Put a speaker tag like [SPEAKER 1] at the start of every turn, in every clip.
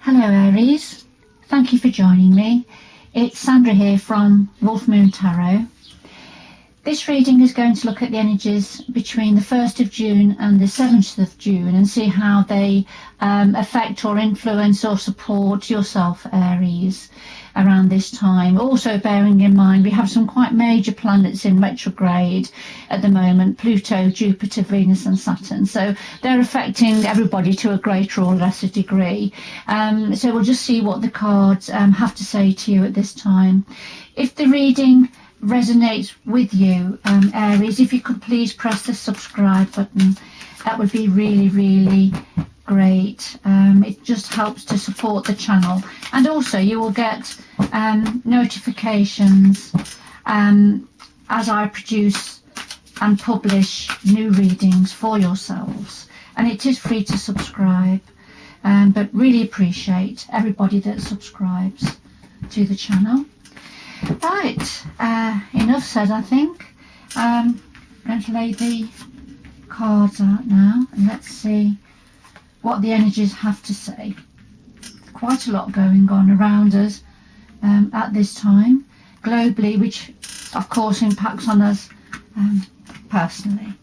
[SPEAKER 1] Hello Aries, thank you for joining me. It's Sandra here from Wolf Moon Tarot. This reading is going to look at the energies between the 1st of June and the 7th of June and see how they affect or influence or support yourself, Aries, around this time. Also bearing in mind we have some quite major planets in retrograde at the moment: Pluto, Jupiter, Venus and Saturn. So they're affecting everybody to a greater or lesser degree. So we'll just see what the cards have to say to you at this time. If the reading resonates with you, Aries, if you could please press the subscribe button, that would be really great. It just helps to support the channel, and also you will get notifications as I produce and publish new readings for yourselves, and it is free to subscribe, but really appreciate everybody that subscribes to the channel. Right, enough said, I think. I'm going to lay the cards out now and let's see what the energies have to say. Quite a lot going on around us at this time globally, which of course impacts on us personally.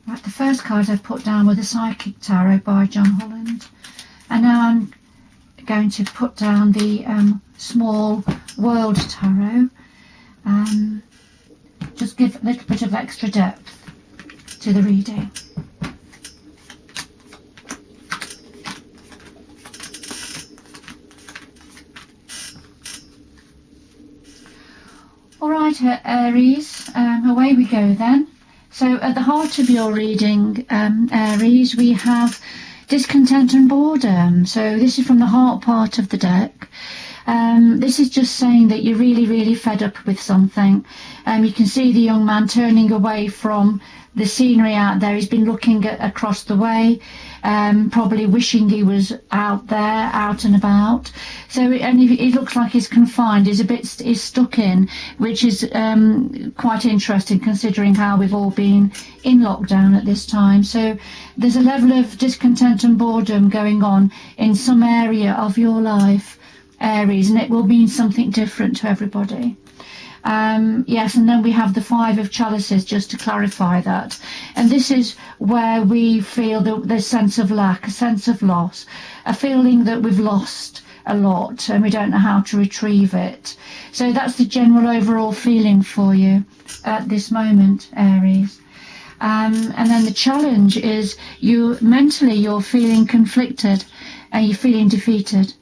[SPEAKER 1] Right, the first card I put down was the Psychic Tarot by John Holland, and now I'm going to put down the Small World Tarot. Just give a little bit of extra depth to the reading. Alright Aries, away we go then. So at the heart of your reading, Aries, we have discontent and boredom. So this is from the heart part of the deck. This is just saying that you're really fed up with something. You can see the young man turning away from the scenery out there. He's been looking across the way, probably wishing he was out there, out and about. So, and it looks like he's confined. He's stuck in, which is quite interesting considering how we've all been in lockdown at this time. So there's a level of discontent and boredom going on in some area of your life, Aries, and it will mean something different to everybody. Yes, and then we have the Five of Chalices, just to clarify that. And this is where we feel the sense of lack, a sense of loss, a feeling that we've lost a lot and we don't know how to retrieve it. So that's the general overall feeling for you at this moment, Aries. And then the challenge is you're feeling conflicted and you're feeling defeated.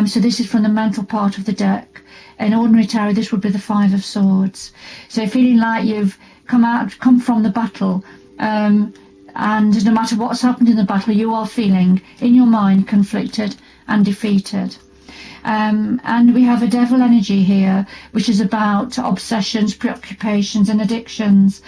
[SPEAKER 1] So this is from the mental part of the deck. In ordinary tarot, this would be the Five of Swords. So feeling like you've come from the battle, and no matter what's happened in the battle, you are feeling in your mind conflicted and defeated. And we have a devil energy here, which is about obsessions, preoccupations and addictions.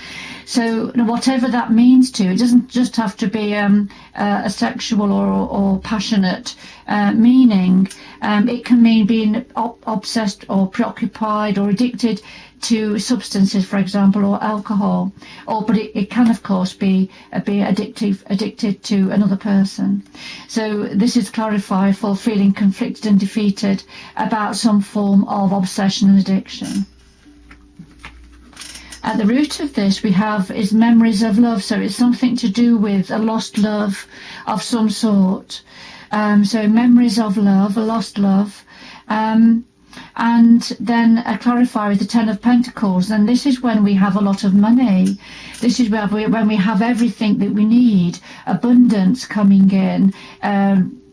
[SPEAKER 1] So whatever that means to you, it doesn't just have to be a sexual or passionate meaning. It can mean being obsessed or preoccupied or addicted to substances, for example, or alcohol, but it can of course be addicted to another person. So this is clarified for feeling conflicted and defeated about some form of obsession and addiction. At the root of this we have is memories of love, so it's something to do with a lost love of some sort. So memories of love, a lost love. And then a clarifier is the Ten of Pentacles, and this is when we have a lot of money. This is when we have everything that we need, abundance coming in,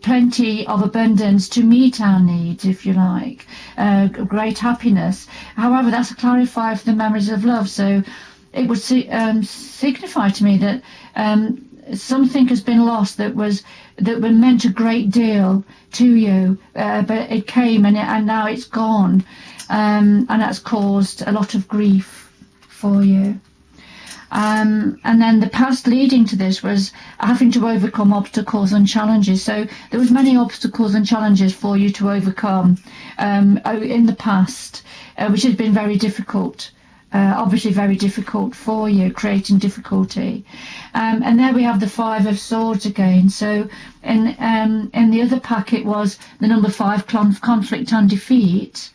[SPEAKER 1] plenty of abundance to meet our needs, if you like, great happiness. However, that's a clarifier for the memories of love. So it would signify to me that something has been lost that meant a great deal to you, but it came and now it's gone, and that's caused a lot of grief for you. And then the past leading to this was having to overcome obstacles and challenges. So there was many obstacles and challenges for you to overcome in the past, which has been very difficult obviously very difficult for you, creating difficulty. And there we have the 5 of Swords again. So in the other packet was the number 5, conflict and defeat,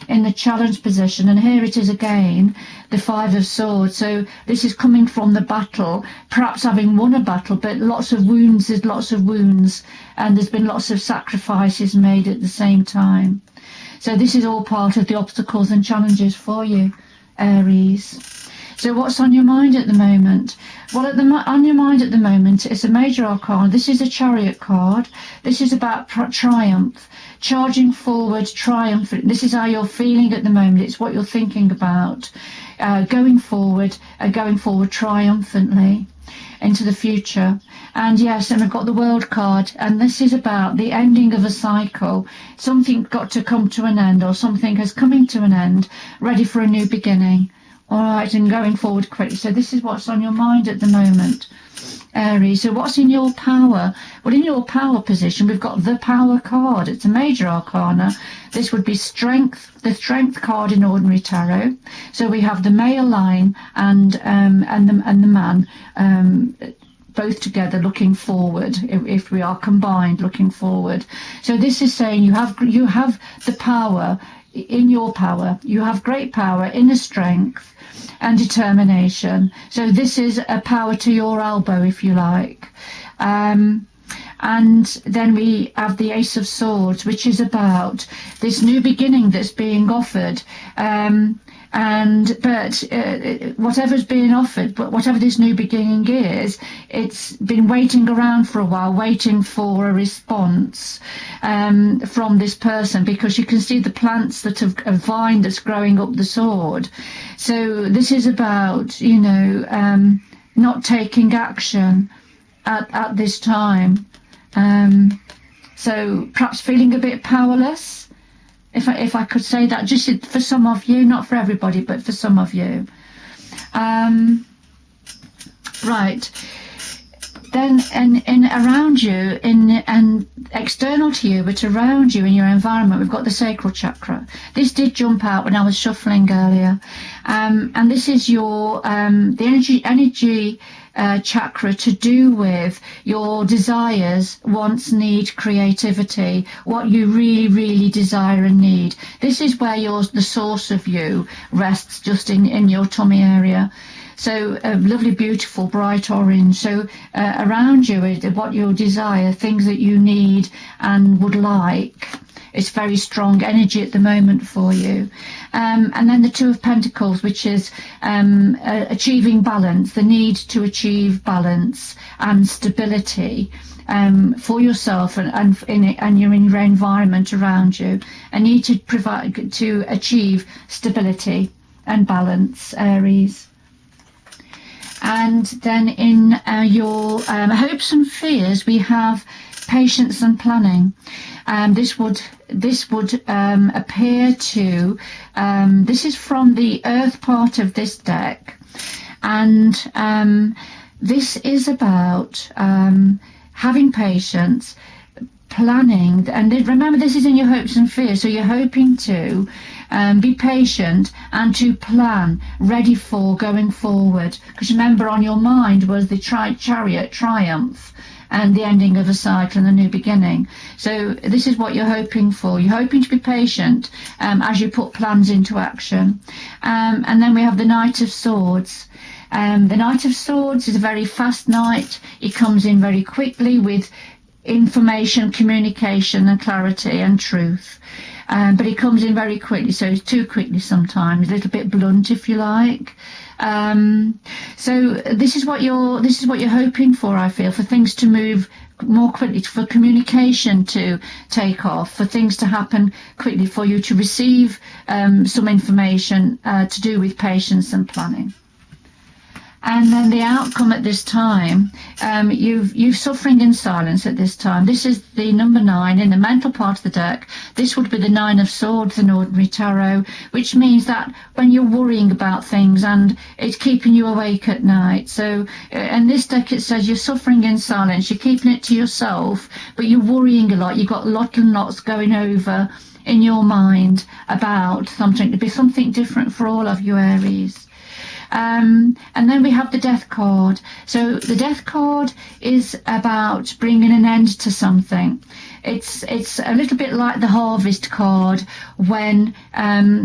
[SPEAKER 1] in the challenge position, and here it is again, the 5 of Swords. So this is coming from the battle, perhaps having won a battle, but lots of wounds, there's lots of wounds, and there's been lots of sacrifices made at the same time. So this is all part of the obstacles and challenges for you, Aries. So what's on your mind at the moment? Well, on your mind at the moment, it's a major arcana. This is a Chariot card. This is about triumph, charging forward, triumph. This is how you're feeling at the moment. It's what you're thinking about, going forward triumphantly into the future. And yes, and I've got the World card, and this is about the ending of a cycle. Something's got to come to an end, or something has coming to an end, ready for a new beginning. All right, and going forward quickly. So this is what's on your mind at the moment, Aries. So what's in your power? Well, in your power position, we've got the Power card. It's a major arcana. This would be strength, the Strength card in ordinary tarot. So we have the male line and the man, both together looking forward. If we are combined, looking forward. So this is saying you have the power. In your power, you have great power, inner strength and determination. So this is a power to your elbow, if you like. And then we have the Ace of Swords, which is about this new beginning that's being offered. But whatever's being offered, but whatever this new beginning is, it's been waiting around for a while, waiting for a response from this person, because you can see the plants that have a vine that's growing up the sword. So this is about, not taking action at this time. So perhaps feeling a bit powerless. If I could say that, just for some of you, not for everybody, but for some of you. Right. Then in around you, and external to you, but around you in your environment, we've got the sacral chakra. This did jump out when I was shuffling earlier. And this is your the energy chakra to do with your desires, wants, need, creativity, what you really, really desire and need. This is where the source of you rests, just in your tummy area. So lovely, beautiful, bright orange. So around you is what you desire, things that you need and would like. It's very strong energy at the moment for you. And then the Two of Pentacles, which is achieving balance, the need to achieve balance and stability for yourself and your environment around you. A need to achieve stability and balance, Aries. And then in your hopes and fears, we have patience and planning. This would appear to, this is from the earth part of this deck, and this is about having patience, planning, and remember this is in your hopes and fears, so you're hoping to be patient and to plan, ready for going forward, because remember on your mind was the Chariot, triumph, and the ending of a cycle and a new beginning. So this is what you're hoping for. You're hoping to be patient as you put plans into action. And then we have the Knight of Swords. The Knight of Swords is a very fast knight. He comes in very quickly with information, communication and clarity and truth. But he comes in very quickly, so it's too quickly sometimes, a little bit blunt if you like. So this is what you're hoping for, I feel, for things to move more quickly, for communication to take off, for things to happen quickly, for you to receive some information to do with patience and planning. And then the outcome at this time, you're suffering in silence at this time. This is the number 9 in the mental part of the deck. This would be the 9 of Swords in ordinary tarot, which means that when you're worrying about things and it's keeping you awake at night. So in this deck it says you're suffering in silence, you're keeping it to yourself, but you're worrying a lot. You've got lots and lots going over in your mind about something, to be something different for all of you, Aries. And then we have the Death card. So the Death card is about bringing an end to something. It's a little bit like the Harvest card, when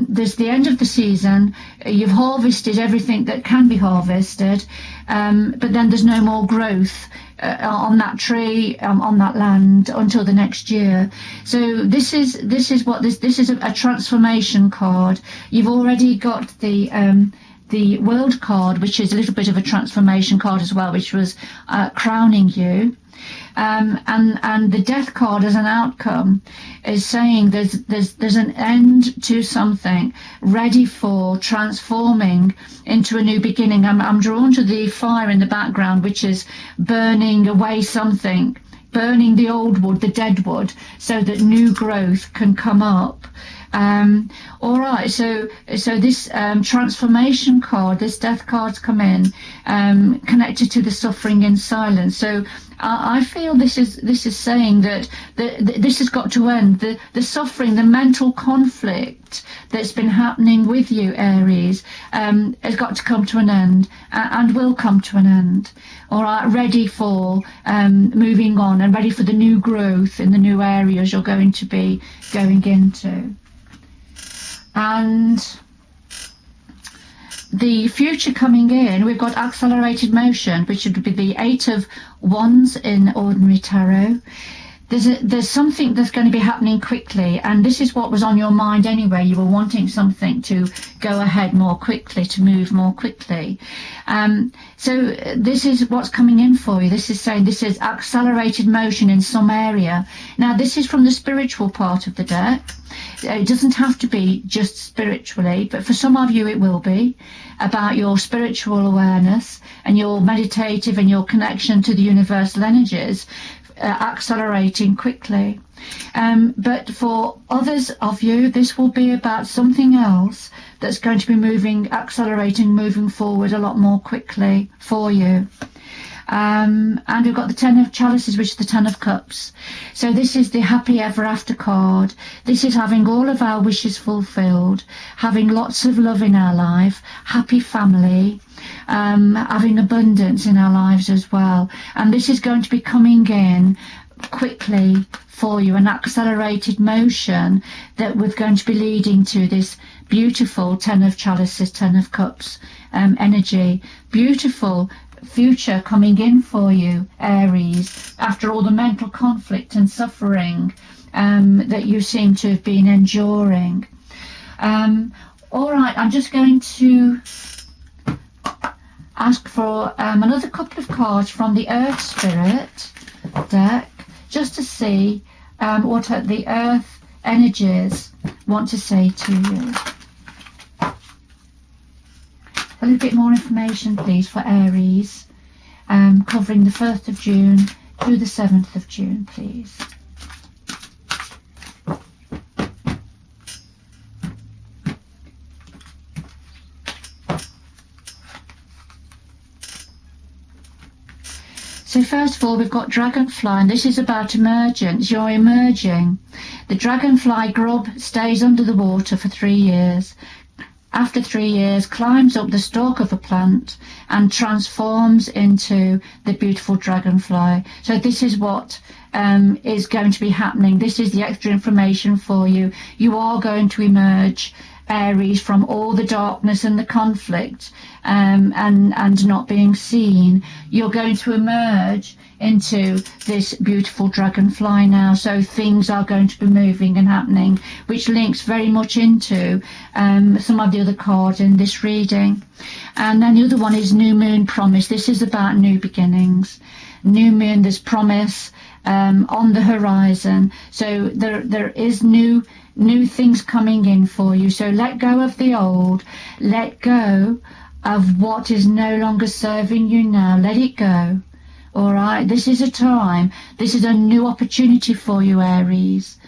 [SPEAKER 1] there's the end of the season, you've harvested everything that can be harvested, but then there's no more growth on that tree, on that land, until the next year. So this is a transformation card. You've already got the World card, which is a little bit of a transformation card as well, which was crowning you. And the Death card as an outcome is saying there's an end to something, ready for transforming into a new beginning. I'm drawn to the fire in the background, which is burning away something, burning the old wood, the dead wood, so that new growth can come up. All right, so this transformation card, this Death card's come in, connected to the suffering in silence. So I feel this is saying that this has got to end. The suffering, the mental conflict that's been happening with you, Aries, has got to come to an end, and will come to an end. All right, ready for moving on, and ready for the new growth in the new areas you're going to be going into. And the future coming in, we've got accelerated motion, which would be the 8 of Wands in ordinary tarot. There's something that's going to be happening quickly, and this is what was on your mind anyway. You were wanting something to go ahead more quickly, to move more quickly. So this is what's coming in for you. This is saying this is accelerated motion in some area. Now, this is from the spiritual part of the deck. It doesn't have to be just spiritually, but for some of you it will be about your spiritual awareness and your meditative and your connection to the universal energies. Accelerating quickly, but for others of you this will be about something else that's going to be accelerating, moving forward a lot more quickly for you. And we've got the 10 of Chalices, which is the 10 of Cups. So this is the happy ever after card. This is having all of our wishes fulfilled, having lots of love in our life, happy family, having abundance in our lives as well. And this is going to be coming in quickly for you, an accelerated motion that we're going to be leading to this beautiful 10 of Chalices, 10 of Cups energy. Beautiful future coming in for you, Aries, after all the mental conflict and suffering that you seem to have been enduring. All right, I'm just going to ask for another couple of cards from the Earth Spirit deck, just to see what the Earth energies want to say to you. A little bit more information, please, for Aries, covering the 1st of June to the 7th of June, please. So first of all, we've got Dragonfly, and this is about emergence. You're emerging. The Dragonfly grub stays under the water for 3 years. After 3 years, climbs up the stalk of a plant and transforms into the beautiful dragonfly. So this is what is going to be happening. This is the extra information for you. You are going to emerge, Aries, from all the darkness and the conflict and not being seen. You're going to emerge into this beautiful dragonfly now. So things are going to be moving and happening, which links very much into some of the other cards in this reading. And then the other one is New Moon Promise. This is about new beginnings. New moon, there's promise on the horizon. So there is new things coming in for you. So let go of the old. Let go of what is no longer serving you now. Let it go. All right, this is a time, this is a new opportunity for you, Aries,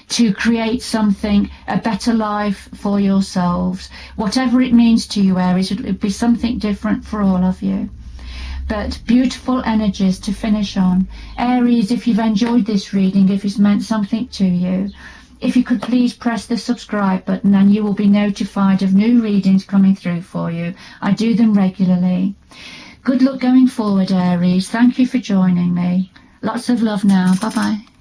[SPEAKER 1] to create something, a better life for yourselves. Whatever it means to you, Aries, it'll be something different for all of you. But beautiful energies to finish on. Aries, if you've enjoyed this reading, if it's meant something to you, if you could please press the subscribe button, and you will be notified of new readings coming through for you. I do them regularly. Good luck going forward, Aries. Thank you for joining me. Lots of love now. Bye bye.